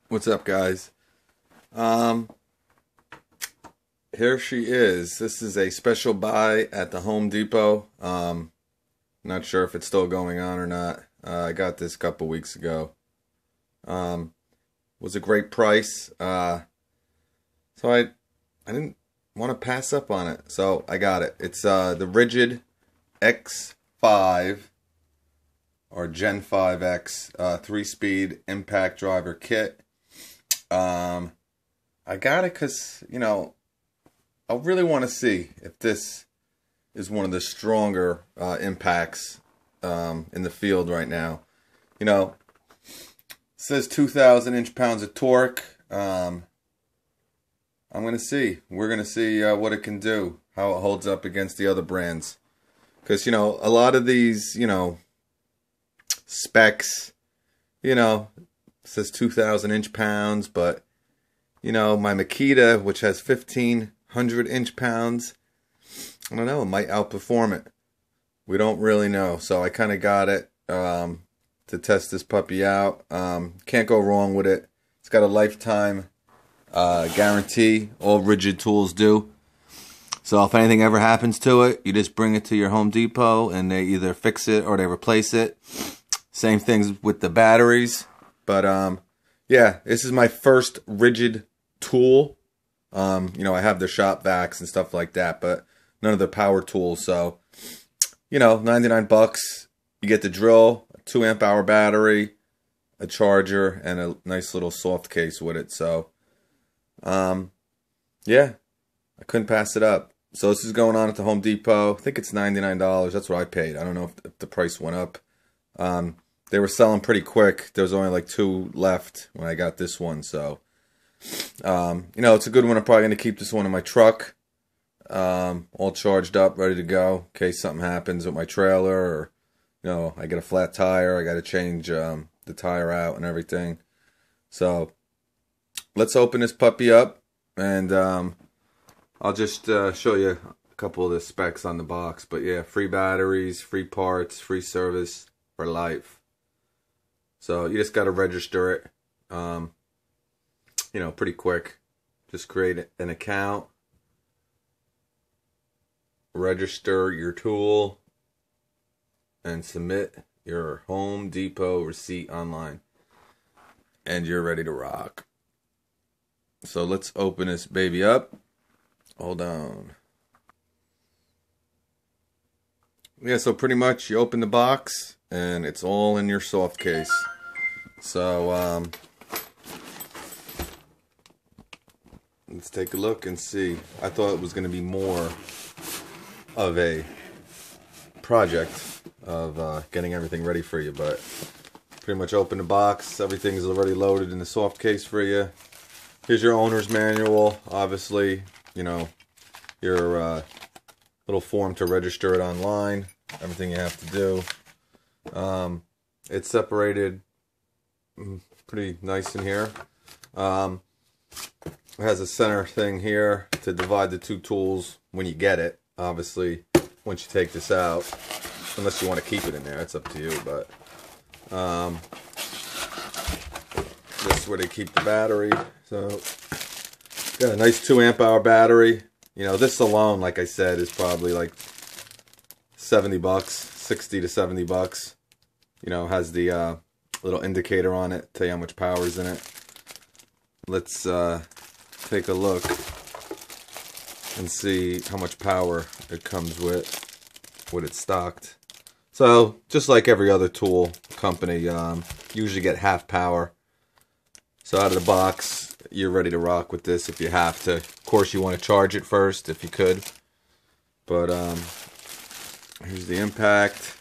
What's up, guys? Um, Here she is. This is a special buy at the Home Depot. Not sure if it's still going on or not. I got this a couple weeks ago. Um, was a great price. So I didn't want to pass up on it, so I got it. It's the Ridgid X5 or Gen5X 3-speed impact driver kit. I got it because, I really want to see if this is one of the stronger impacts in the field right now. It says 2,000 inch-pounds of torque. I'm going to see. We're going to see what it can do, how it holds up against the other brands. Because, a lot of these, specs, it says 2,000 inch-pounds, but, my Makita, which has 1,500 inch-pounds, I don't know, it might outperform it. We don't really know. So I kind of got it to test this puppy out. Can't go wrong with it. It's got a lifetime guarantee. All Ridgid tools do. So if anything ever happens to it, you just bring it to your Home Depot and they either fix it or they replace it. Same things with the batteries. But yeah, this is my first Ridgid tool. I have the shop vacs and stuff like that, but none of the power tools. So, 99 bucks. You get the drill, a 2 amp hour battery, a charger, and a nice little soft case with it. So, yeah, I couldn't pass it up. So this is going on at the Home Depot. I think it's $99. That's what I paid. I don't know if the price went up. They were selling pretty quick. There was only like 2 left when I got this one. So, it's a good one. I'm probably going to keep this one in my truck. All charged up, ready to go in case something happens with my trailer, or, I get a flat tire. I got to change the tire out and everything. So, let's open this puppy up, and I'll just show you a couple of the specs on the box. But yeah, free batteries, free parts, free service for life. So you just got to register it, pretty quick. Just create an account, register your tool, and submit your Home Depot receipt online. And you're ready to rock. So let's open this baby up. Hold on. Yeah, so pretty much you open the box and it's all in your soft case. So let's take a look and see. I thought it was going to be more of a project of getting everything ready for you, but pretty much open the box. Everything's already loaded in the soft case for you. Here's your owner's manual. Obviously, your little form to register it online. Everything you have to do. It's separated pretty nice in here. It has a center thing here to divide the 2 tools when you get it. Obviously, once you take this out, unless you want to keep it in there, it's up to you. But this is where they keep the battery. So got a nice 2 amp hour battery. This alone, like I said, is probably like 70 bucks, 60 to 70 bucks. Has the little indicator on it, tell you how much power is in it. Let's take a look and see how much power it comes with it stocked. So just like every other tool company, usually get half power. So out of the box, you're ready to rock with this if you have to. Of course, you want to charge it first if you could. But here's the impact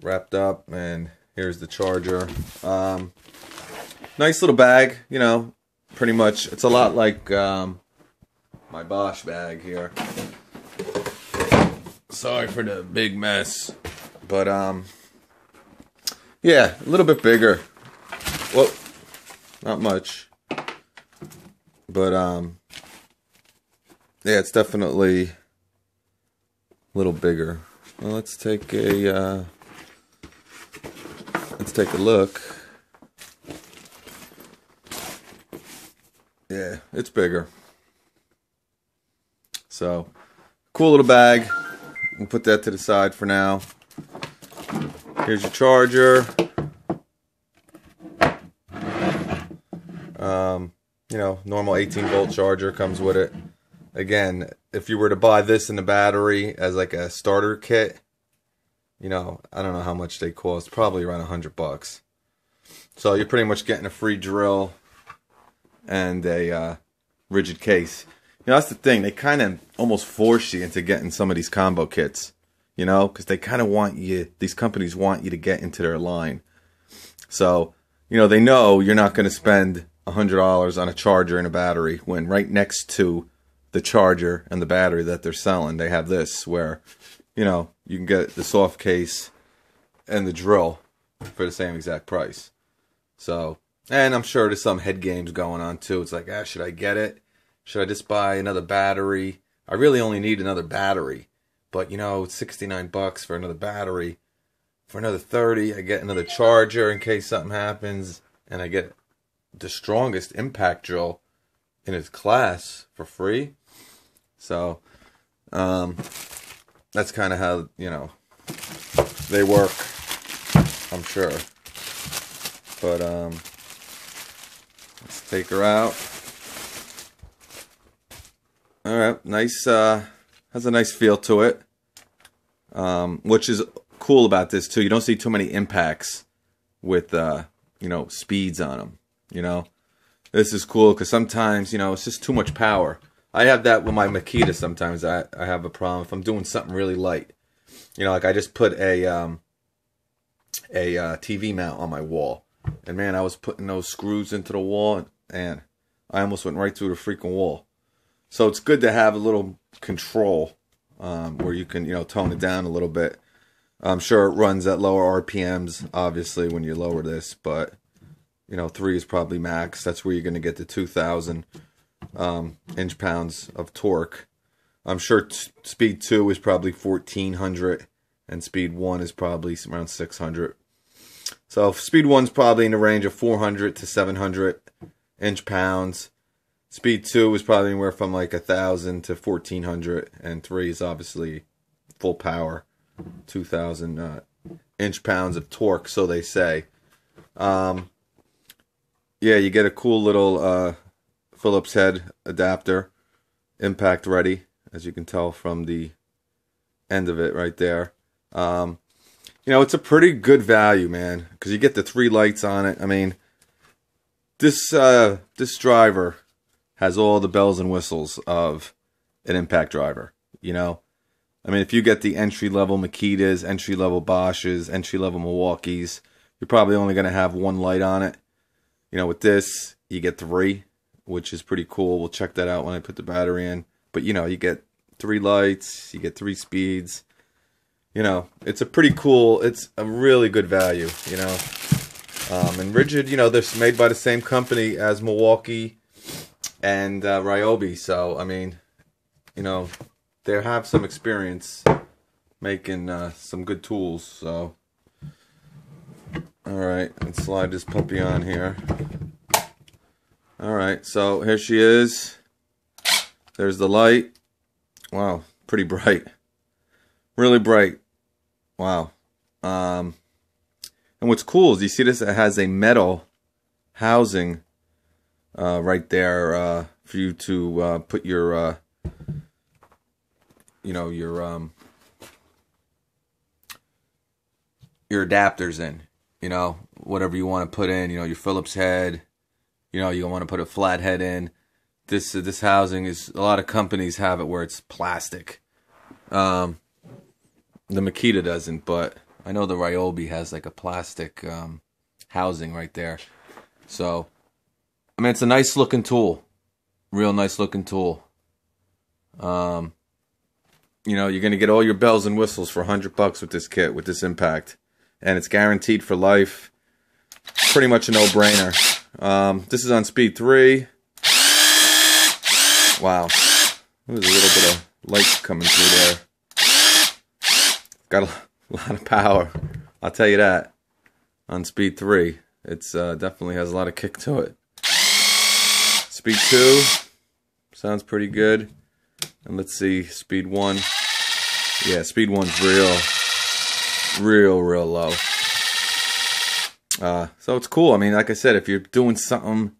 wrapped up, and here's the charger. Nice little bag, pretty much. It's a lot like my Bosch bag here. Sorry for the big mess, but yeah, a little bit bigger. Well, not much, but yeah, it's definitely a little bigger. Well, let's take a look. Yeah, it's bigger. So, cool little bag. We'll put that to the side for now. Here's your charger. You know, normal 18-volt charger comes with it. Again, if you were to buy this in the battery as like a starter kit, you know, I don't know how much they cost. Probably around $100. So you're pretty much getting a free drill and a Ridgid case. You know, that's the thing. They kind of almost force you into getting some of these combo kits. You know, because they kind of want you, these companies want you to get into their line. So, you know, they know you're not going to spend $100 on a charger and a battery when right next to the charger and the battery that they're selling, they have this where, you know, you can get the soft case and the drill for the same exact price. So, and I'm sure there's some head games going on too. It's like, should I get it? Should I just buy another battery? I really only need another battery. But, you know, it's $69 for another battery. For another $30, I get another charger in case something happens. And I get the strongest impact drill in its class for free. So, that's kind of how, you know, they work, I'm sure. But, let's take her out. Alright, nice, has a nice feel to it. Which is cool about this too. You don't see too many impacts with, you know, speeds on them. You know, this is cool because sometimes, you know, it's just too much power. I have that with my Makita sometimes. I have a problem if I'm doing something really light. You know, like I just put a TV mount on my wall. And man, I was putting those screws into the wall and I almost went right through the freaking wall. So it's good to have a little control where you can, you know, tone it down a little bit. I'm sure it runs at lower RPMs, obviously, when you lower this, but, you know, 3 is probably max. That's where you're going to get the 2,000 inch-pounds of torque. I'm sure speed 2 is probably 1,400, and speed 1 is probably around 600. So speed 1's probably in the range of 400 to 700 inch-pounds. Speed 2 is probably anywhere from like 1,000 to 1,400, and 3 is obviously full power, 2,000 inch-pounds of torque, so they say. Yeah, you get a cool little Phillips head adapter, impact ready, as you can tell from the end of it right there. You know, it's a pretty good value, man, because you get the 3 lights on it. I mean, this driver has all the bells and whistles of an impact driver, you know? I mean, if you get the entry-level Makitas, entry-level Bosches, entry-level Milwaukees, you're probably only going to have 1 light on it. You know, with this, you get 3, which is pretty cool. We'll check that out when I put the battery in. But, you know, you get 3 lights, you get 3 speeds. You know, it's a pretty cool, it's a really good value, you know? And Ridgid, you know, they're made by the same company as Milwaukee and Ryobi, so I mean, you know, they have some experience making some good tools. So, all right, let's slide this puppy on here. All right, so here she is. There's the light. Wow, pretty bright, really bright. Wow. And what's cool is you see this. It has a metal housing right there for you to put your, you know, your adapters in. You know, whatever you want to put in. You know, your Phillips head. You know, you want to put a flat head in. This housing is, a lot of companies have it where it's plastic. The Makita doesn't, but I know the Ryobi has like a plastic housing right there. So, I mean, it's a nice looking tool. Real nice looking tool. You know, you're going to get all your bells and whistles for $100 with this kit, with this impact. And it's guaranteed for life. Pretty much a no-brainer. This is on speed 3. Wow. There's a little bit of light coming through there. Got a lot of power. I'll tell you that. On speed 3. It's definitely has a lot of kick to it. speed 2 sounds pretty good. And let's see, speed 1. Yeah, speed 1's real low. So it's cool. I mean, like I said, if you're doing something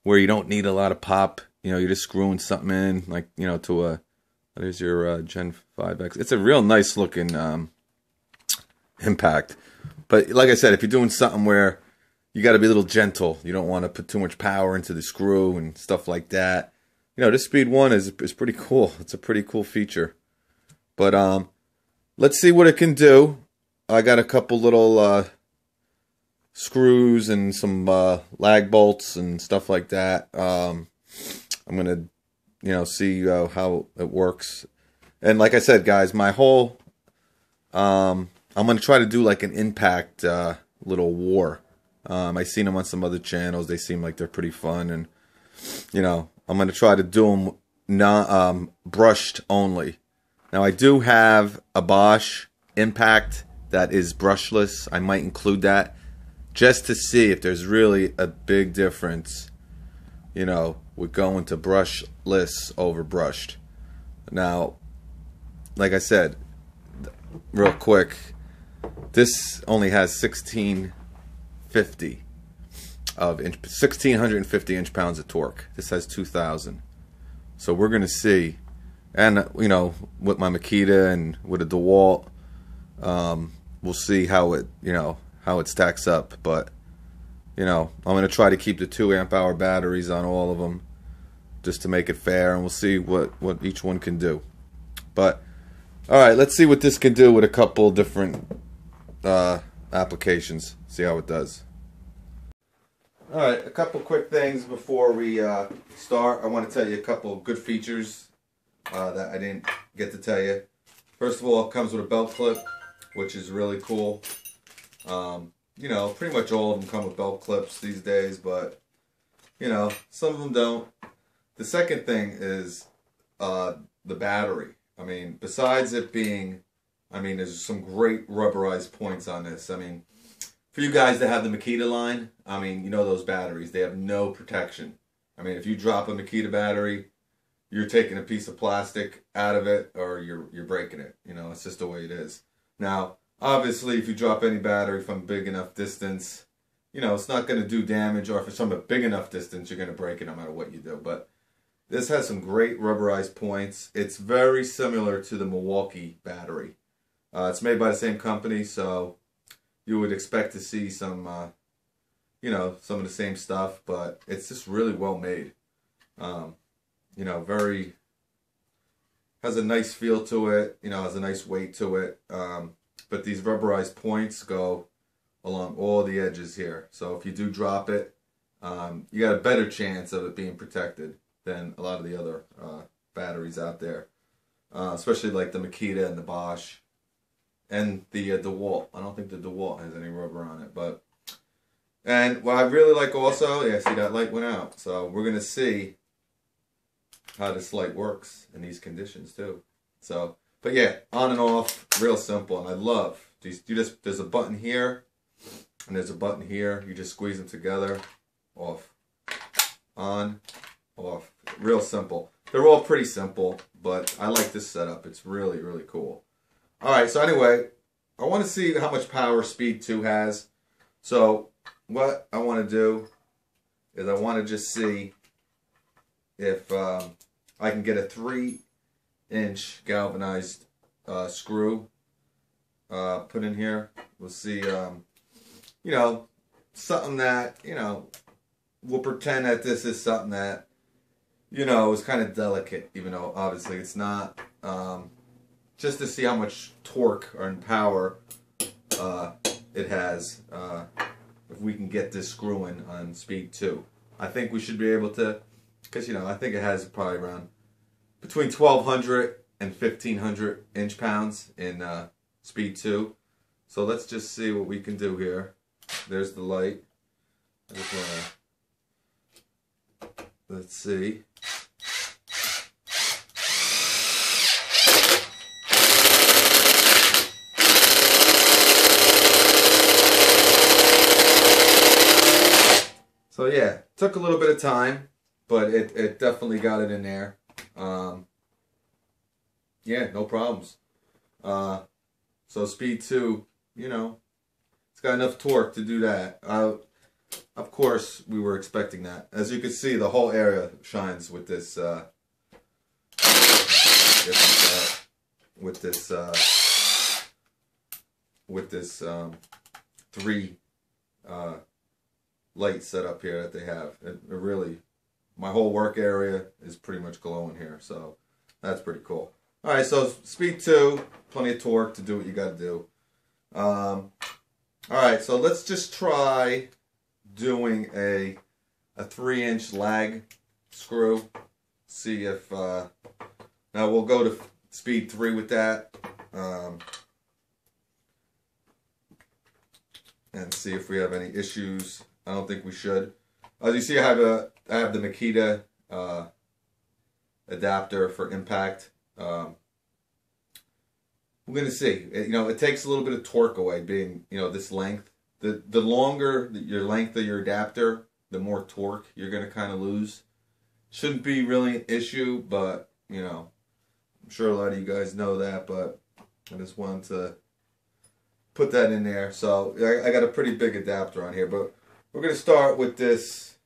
where you don't need a lot of pop, you know, you're just screwing something in, like, you know, to a, there's your Gen5X. It's a real nice looking impact. But like I said, if you're doing something where you got to be a little gentle, you don't want to put too much power into the screw and stuff like that, you know, this speed 1 is pretty cool. It's a pretty cool feature. But let's see what it can do. I got a couple little screws and some lag bolts and stuff like that. I'm gonna, you know, see how it works. And like I said, guys, my whole I'm gonna try to do like an impact little war. I seen them on some other channels. They seem like they're pretty fun, and you know, I'm gonna try to do them not brushed only. Now I do have a Bosch impact that is brushless. I might include that just to see if there's really a big difference, you know, with going to brushless over brushed. Now, like I said, real quick, this only has 1650 inch-pounds of torque. This has 2000. So we're gonna see, and you know, with my Makita and with a DeWalt, we'll see how it, you know, how it stacks up. But you know, I'm gonna try to keep the 2 amp hour batteries on all of them just to make it fair, and we'll see what each one can do. But all right, let's see what this can do with a couple different applications. See how it does. All right, a couple quick things before we start. I want to tell you a couple good features that I didn't get to tell you. First of all, it comes with a belt clip, which is really cool. You know, pretty much all of them come with belt clips these days, but you know, some of them don't. The second thing is the battery. I mean, besides it being, I mean, there's some great rubberized points on this. I mean, for you guys that have the Makita line, I mean, you know those batteries, they have no protection. I mean, if you drop a Makita battery, you're taking a piece of plastic out of it, or you're breaking it. You know, it's just the way it is. Now, obviously, if you drop any battery from a big enough distance, you know, it's not going to do damage, or if it's from a big enough distance, you're going to break it no matter what you do. But this has some great rubberized points. It's very similar to the Milwaukee battery. It's made by the same company, so you would expect to see some, you know, some of the same stuff, but it's just really well made. You know, has a nice feel to it, you know, has a nice weight to it. But these rubberized points go along all the edges here. So if you do drop it, you got a better chance of it being protected than a lot of the other batteries out there. Especially like the Makita and the Bosch and the DeWalt. I don't think the DeWalt has any rubber on it, but, and what I really like also, yeah, see that light went out. So we're gonna see how this light works in these conditions too. So, but yeah, on and off, real simple, and I love these. There's a button here, and there's a button here. You just squeeze them together, off, on, off. Real simple. They're all pretty simple, but I like this setup. It's really, really cool. All right, so anyway, I want to see how much power Speed 2 has. So what I want to do is I want to just see if I can get a 3-inch galvanized screw put in here. We'll see, you know, something that, you know, we'll pretend that this is something that, you know, is kind of delicate, even though obviously it's not. Just to see how much torque or power it has, if we can get this screwing on Speed 2. I think we should be able to, because, you know, I think it has probably around between 1,200 and 1,500 inch-pounds in Speed 2. So let's just see what we can do here. There's the light. I just want to, let's see. So yeah, took a little bit of time, but it definitely got it in there. Yeah, no problems. So speed 2, you know, it's got enough torque to do that. Of course, we were expecting that. As you can see, the whole area shines with this, with this 3 light setup here that they have. It really, my whole work area is pretty much glowing here, so that's pretty cool. All right, so speed 2, plenty of torque to do what you got to do. All right, so let's just try doing a 3-inch lag screw. See if now we'll go to speed 3 with that, and see if we have any issues. I don't think we should. As you see, I have the Makita adapter for impact. We're gonna see. You know, it takes a little bit of torque away, being, you know, this length. The longer your length of your adapter, the more torque you're gonna kind of lose. Shouldn't be really an issue, but you know, I'm sure a lot of you guys know that. But I just wanted to put that in there. So I got a pretty big adapter on here, but we're gonna start with this.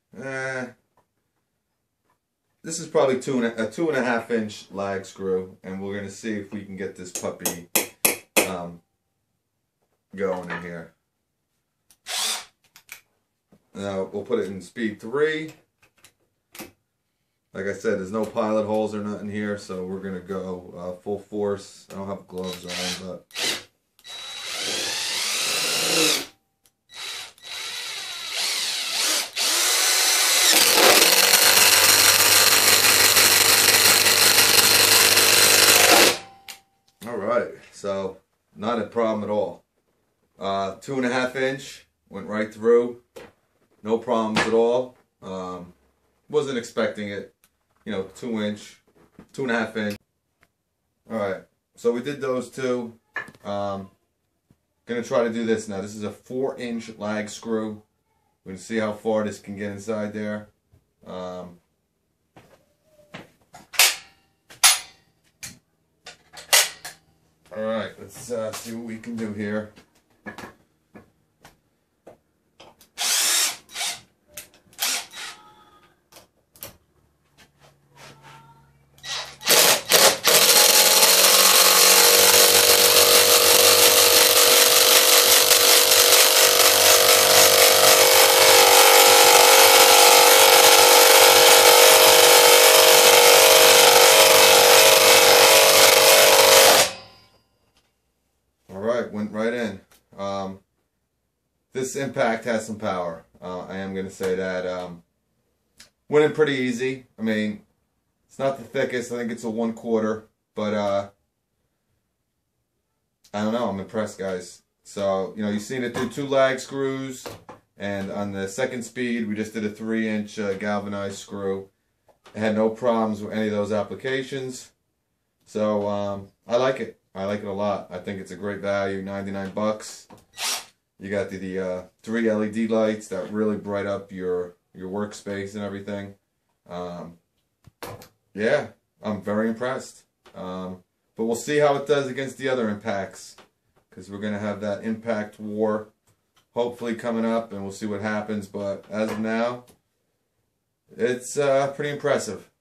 This is probably a 2.5 inch lag screw, and we're gonna see if we can get this puppy going in here. Now we'll put it in speed 3. Like I said, there's no pilot holes or nothing here, so we're gonna go full force. I don't have gloves on, but so not a problem at all. 2.5 inch went right through, no problems at all. Wasn't expecting it, you know, 2 inch, 2.5 inch. All right, so we did those two. Gonna try to do this now. This is a 4-inch lag screw. We're gonna see how far this can get inside there. Alright, let's see what we can do here. Went right in. This impact has some power. I am going to say that. Went in pretty easy. I mean, it's not the thickest. I think it's a 1/4. But I don't know. I'm impressed, guys. So, you know, you've seen it through 2 lag screws. And on the second speed, we just did a 3-inch galvanized screw. I had no problems with any of those applications. So, I like it. I like it a lot. I think it's a great value, 99 bucks. You got the 3 LED lights that really bright up your workspace and everything. Yeah, I'm very impressed. But we'll see how it does against the other impacts, because we're going to have that impact war hopefully coming up, and we'll see what happens. But as of now, it's pretty impressive.